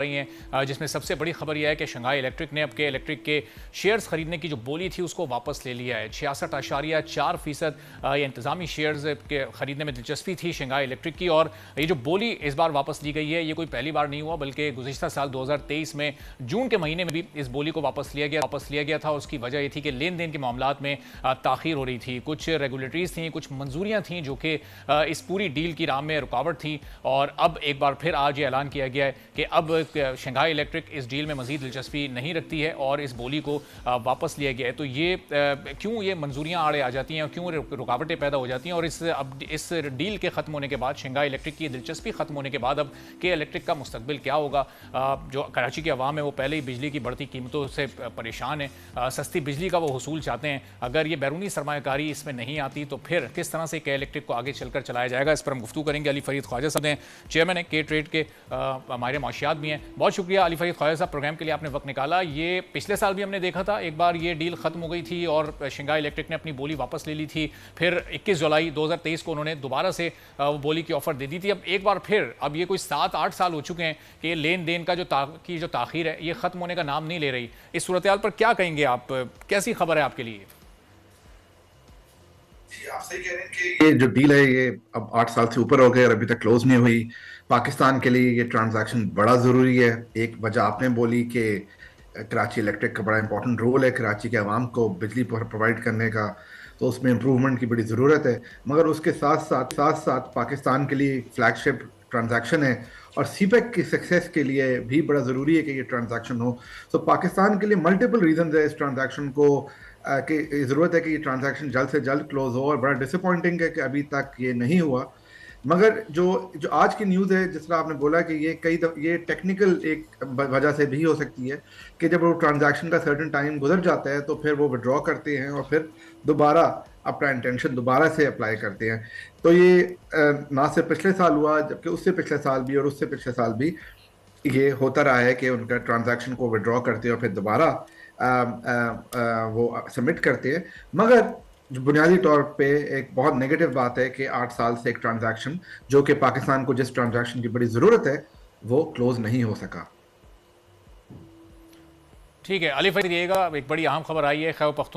रही हैं, जिसमें सबसे बड़ी खबर यह है कि शंघाई इलेक्ट्रिक ने अब के इलेक्ट्रिक के शेयर्स खरीदने की जो बोली थी उसको वापस ले लिया है। 66.4% ये इंतजामी शेयर्स के खरीदने में दिलचस्पी थी शंघाई इलेक्ट्रिक की, और ये जो बोली इस बार वापस ली गई है ये कोई पहली बार नहीं हुआ, बल्कि गुज़िश्ता साल 2023 में जून के महीने में भी इस बोली को वापस लिया गया था। उसकी वजह ये थी कि लेन देन के मामलात में ताख़ीर हो रही थी, कुछ रेगुलेटरीज थी, कुछ मंजूरियाँ थीं जो कि इस पूरी डील की राह में रुकावट थी। और अब एक बार फिर आज ये ऐलान किया गया है कि अब शंघाई इलेक्ट्रिक इस डील में मजीद दिलचस्पी नहीं रखती है और इस बोली को वापस लिया गया है। तो ये क्यों ये मंजूरियां आड़े आ जाती हैं और क्यों रुकावटें पैदा हो जाती हैं, और इस डील के ख़त्म होने के बाद, शंघाई इलेक्ट्रिक की दिलचस्पी ख़त्म होने के बाद अब के इलेक्ट्रिक का मुस्तकबिल क्या होगा। जो कराची की आवाम है वो पहले ही बिजली की बढ़ती कीमतों से परेशान है, सस्ती बिजली का वो हसूल चाहते हैं। अगर ये बैरूनी सरमायाकारी इसमें नहीं आती तो फिर किस तरह से के इलेक्ट्रिक को आगे चलकर चलाया जाएगा, इस पर हम गुफ्तगू करेंगे। अली फरीद ख्वाजा साहब हैं, चेयरमैन है के ट्रेड के, हमारे माशियात भी हैं। बहुत शुक्रिया अली फरीद ख्वाजा साहब, प्रोग्राम के लिए आपने वक्त निकाला। ये पिछले साल भी हमने देखा था, एक बार ये डील खत्म हो गई थी और शंघाई इलेक्ट्रिक ने अपनी बोली वापस ले ली थी। फिर 21 जुलाई 2023 को उन्होंने दोबारा से वो बोली की ऑफर दे दी थी। अब एक बार फिर, अब ये कोई 7-8 साल हो चुके हैं कि लेन देन का जो ताख़ीर है ये खत्म होने का नाम नहीं ले रही। इस सूरत हाल पर क्या कहेंगे आप, कैसी खबर है आपके लिए? आप सही कह रहे हैं कि ये जो डील है ये अब 8 साल से ऊपर हो गए और अभी तक क्लोज नहीं हुई। पाकिस्तान के लिए ये ट्रांजैक्शन बड़ा ज़रूरी है। एक वजह आपने बोली कि कराची इलेक्ट्रिक का बड़ा इंपॉर्टेंट रोल है कराची के अवाम को बिजली प्रोवाइड करने का, तो उसमें इम्प्रूवमेंट की बड़ी ज़रूरत है। मगर उसके साथ साथ पाकिस्तान के लिए फ्लैगशिप ट्रांजैक्शन है और सीपेक की सक्सेस के लिए भी बड़ा ज़रूरी है कि ये ट्रांजैक्शन हो। तो पाकिस्तान के लिए मल्टीपल रीजन है इस ट्रांजैक्शन को कि ज़रूरत है कि ये ट्रांजैक्शन जल्द से जल्द क्लोज हो, और बड़ा डिसअपॉइंटिंग है कि अभी तक ये नहीं हुआ। मगर जो जो आज की न्यूज़ है, जिस तरह आपने बोला कि ये टेक्निकल एक वजह से भी हो सकती है कि जब वो ट्रांजैक्शन का सर्टेन टाइम गुजर जाता है तो फिर वो विड्रॉ करते हैं और फिर दोबारा अपना इंटेंशन दोबारा से अप्लाई करते हैं। तो ये ना सिर्फ पिछले साल हुआ, जबकि उससे पिछले साल भी और उससे पिछले साल भी ये होता रहा है कि उनका ट्रांजैक्शन को विड्रॉ करते हैं और फिर दोबारा वो सबमिट करते हैं। मगर जो बुनियादी तौर पे एक बहुत नेगेटिव बात है कि 8 साल से एक ट्रांजैक्शन, जो कि पाकिस्तान को जिस ट्रांजैक्शन की बड़ी ज़रूरत है, वो क्लोज नहीं हो सका। ठीक है अली फरीद, एक बड़ी अहम खबर आई है खैबर पख्तून